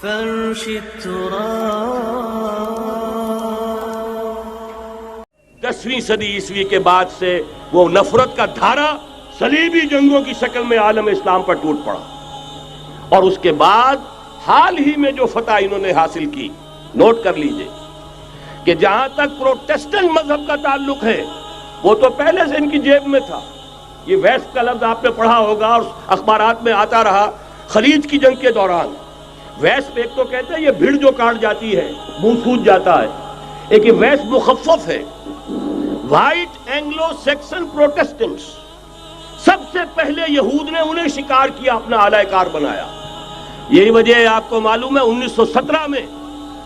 فرش التراب 10ویں صدی عیسوی کے بعد سے وہ نفرت کا دھارا صلیبی جنگوں کی شکل میں عالم اسلام پر ٹوٹ پڑا، اور اس کے بعد حال ہی میں جو فتح انہوں نے حاصل کی، نوٹ کر لیجئے کہ جہاں تک پروٹیسٹنٹ مذہب کا تعلق ہے وہ تو پہلے سے ان کی جیب میں تھا۔ یہ ویسٹ کا لفظ آپ نے پڑھا ہوگا اور اخبارات میں آتا رہا خلیج کی جنگ کے دوران۔ ویسٹ ایک تو کہتے ہیں یہ بھیڑ جو کاٹ جاتی ہے منہ سوج جاتا ہے، ایک یہ ویسٹ مخفف ہے، وائٹ اینگلو سیکسن پروٹیسٹنٹس۔ سب سے پہلے یہود نے انہیں شکار کیا، اپنا اعلی کار بنایا۔ یہی وجہ ہے آپ کو معلوم ہے 1917 میں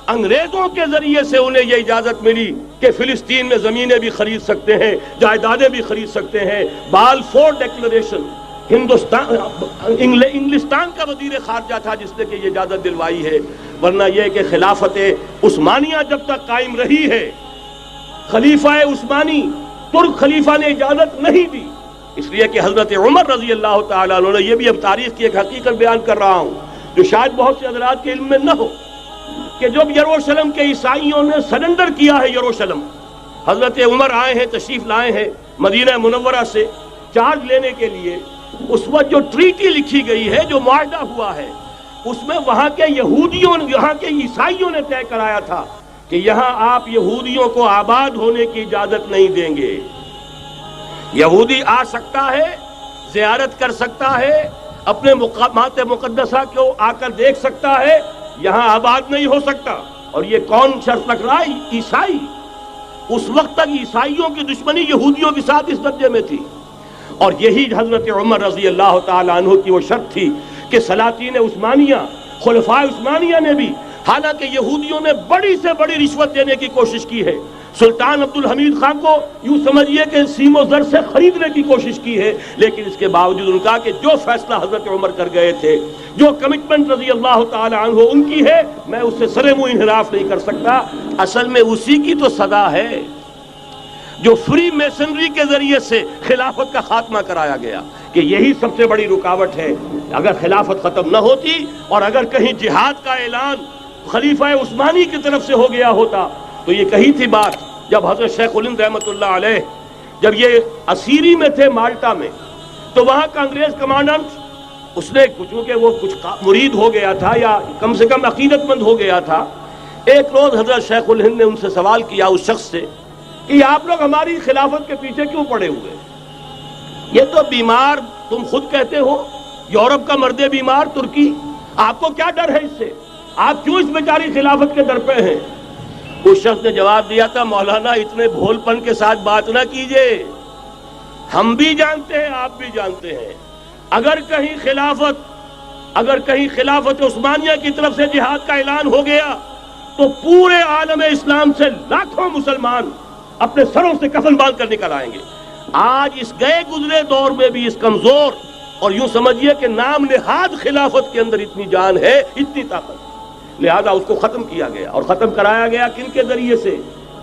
انگریزوں کے ذریعے سے انہیں یہ اجازت ملی کہ فلسطین میں زمینیں بھی خرید سکتے ہیں، جائیدادیں بھی خرید سکتے ہیں۔ بالفور ڈیکلریشن، انگلستان کا وزیر خارجہ تھا جس نے کہ یہ اجازت دلوائی ہے، ورنہ یہ کہ خلافت عثمانیہ جب تک قائم رہی ہے، خلیفہ عثمانی ترک خلیفہ نے اجازت نہیں دی، اس لیے کہ حضرت عمر رضی اللہ تعالیٰ عنہ نے، یہ بھی اب تاریخ کی ایک حقیقت بیان کر رہا ہوں جو شاید بہت سے حضرات کے علم میں نہ ہو، کہ جب یروشلم کے عیسائیوں نے سرنڈر کیا ہے یروشلم، حضرت عمر آئے ہیں، تشریف لائے ہیں مدینہ منورہ سے چارج لینے کے لیے، اس وقت جو ٹریٹی لکھی گئی ہے، جو معاہدہ ہوا ہے، اس میں وہاں کے یہودیوں، یہاں کے عیسائیوں نے طے کرایا تھا کہ یہاں آپ یہودیوں کو آباد ہونے کی اجازت نہیں دیں گے۔ یہودی آ سکتا ہے، زیارت کر سکتا ہے، اپنے مقامات مقدسہ کو آ کر دیکھ سکتا ہے، یہاں آباد نہیں ہو سکتا۔ اور یہ کون شرط رکھ رہا ہے؟ عیسائی۔ اس وقت تک عیسائیوں کی دشمنی یہودیوں کے ساتھ اس درجے میں تھی، اور یہی حضرت عمر رضی اللہ تعالیٰ عنہ کی وہ شرط تھی کہ سلاطین عثمانیہ، خلفاء عثمانیہ نے بھی، حالانکہ یہودیوں نے بڑی سے بڑی رشوت دینے کی کوشش کی ہے، سلطان عبدالحمید خان کو یوں سمجھیے کہ سیم و زر سے خریدنے کی کوشش کی ہے، لیکن اس کے باوجود ان کا کہ جو فیصلہ حضرت عمر کر گئے تھے، جو کمٹمنٹ رضی اللہ تعالی عنہ ان کی ہے، میں اس سے سرے منہ انحراف نہیں کر سکتا۔ اصل میں اسی کی تو صدا ہے جو فری میسنری کے ذریعے سے خلافت کا خاتمہ کرایا گیا، کہ یہی سب سے بڑی رکاوٹ ہے۔ اگر خلافت ختم نہ ہوتی اور اگر کہیں جہاد کا اعلان خلیفہ عثمانی کی طرف سے ہو گیا ہوتا تو یہ کہی تھی بات، جب حضرت شیخ الہند رحمۃ اللہ علیہ جب یہ اسیری میں تھے مالٹا میں، تو وہاں کا انگریز کمانڈنٹ، اس نے چونکہ وہ کچھ مرید ہو گیا تھا یا کم سے کم عقیدت مند ہو گیا تھا، ایک روز حضرت شیخ الہند نے ان سے سوال کیا، اس شخص سے، کہ آپ لوگ ہماری خلافت کے پیچھے کیوں پڑے ہوئے؟ یہ تو بیمار، تم خود کہتے ہو، یورپ کا مرد بیمار ترکی، آپ کو کیا ڈر ہے اس سے؟ آپ کیوں اس بیچاری خلافت کے در پہ ہیں؟ اس شخص نے جواب دیا تھا، مولانا اتنے بھول پن کے ساتھ بات نہ کیجئے، ہم بھی جانتے ہیں، آپ بھی جانتے ہیں، اگر کہیں خلافت عثمانیہ کی طرف سے جہاد کا اعلان ہو گیا تو پورے عالم اسلام سے لاکھوں مسلمان اپنے سروں سے کفن باندھ کر نکل آئیں گے۔ آج اس گئے گزرے دور میں بھی اس کمزور اور یوں سمجھیے کہ نام نہاد خلافت کے اندر اتنی جان ہے، اتنی طاقت، لہذا اس کو ختم کیا گیا، اور ختم کرایا گیا کن کے ذریعے سے؟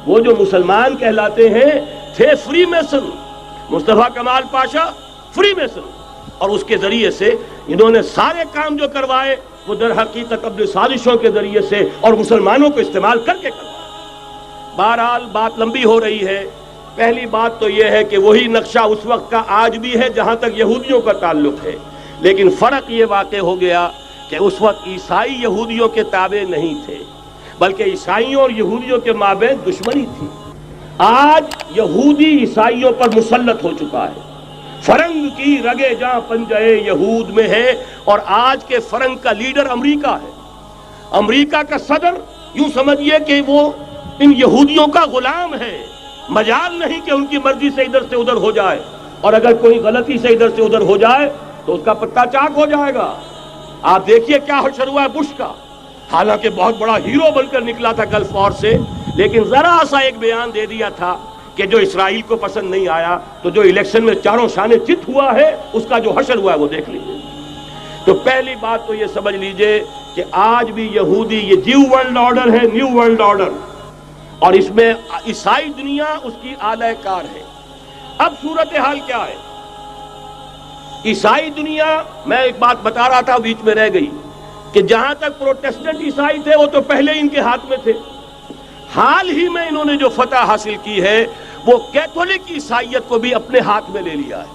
وہ جو مسلمان کہلاتے ہیں تھے فری میسن، مصطفیٰ کمال پاشا فری میسن، اور اس کے ذریعے سے انہوں نے سارے کام جو کروائے وہ در حقیقت اپنی سازشوں کے ذریعے سے اور مسلمانوں کو استعمال کر کے کروائے۔ بہرحال بات لمبی ہو رہی ہے۔ پہلی بات تو یہ ہے کہ وہی نقشہ اس وقت کا آج بھی ہے جہاں تک یہودیوں کا تعلق ہے، لیکن فرق یہ واقع ہو گیا کہ اس وقت عیسائی یہودیوں کے تابع نہیں تھے، بلکہ عیسائیوں اور یہودیوں کے مابین دشمنی تھی۔ آج یہودی عیسائیوں پر مسلط ہو چکا ہے، فرنگ کی رگے جاں پنجے یہود میں ہے، اور آج کے فرنگ کا لیڈر امریکہ ہے۔ امریکہ کا صدر یوں سمجھیے کہ وہ ان یہودیوں کا غلام ہے، مجال نہیں کہ ان کی مرضی سے ادھر سے ادھر ہو جائے، اور اگر کوئی غلطی سے ادھر سے ادھر ہو جائے تو اس کا پتہ چاک ہو جائے گا۔ آپ دیکھیے کیا حشر ہوا ہے بش کا، حالانکہ بہت بڑا ہیرو بن کر نکلا تھا گلف وار سے، لیکن ذرا سا ایک بیان دے دیا تھا کہ جو اسرائیل کو پسند نہیں آیا، تو جو الیکشن میں چاروں شانے چت ہوا ہے اس کا جو حشر ہوا ہے وہ دیکھ لیجیے۔ تو پہلی بات تو یہ سمجھ لیجئے کہ آج بھی یہودی، یہ نیو ورلڈ آرڈر ہے، نیو ورلڈ آرڈر، اور اس میں عیسائی دنیا اس کی اعلی کار ہے۔ اب صورتحال کیا ہے؟ عیسائی دنیا، میں ایک بات بتا رہا تھا بیچ میں رہ گئی، کہ جہاں تک پروٹیسٹنٹ عیسائی تھے وہ تو پہلے ان کے ہاتھ میں تھے، حال ہی میں انہوں نے جو فتح حاصل کی ہے وہ کیتھولک عیسائیت کو بھی اپنے ہاتھ میں لے لیا ہے۔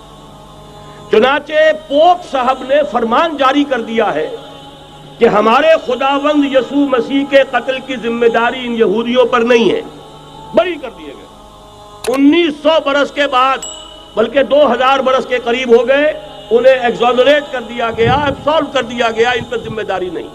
چنانچہ پوپ صاحب نے فرمان جاری کر دیا ہے کہ ہمارے خداوند یسوع مسیح کے قتل کی ذمہ داری ان یہودیوں پر نہیں ہے، بری کر دیے گئے۔ 1900 برس کے بعد، بلکہ 2000 برس کے قریب ہو گئے، انہیں ایگزونریٹ کر دیا گیا، ایبسالو کر دیا گیا، ان پر ذمہ داری نہیں۔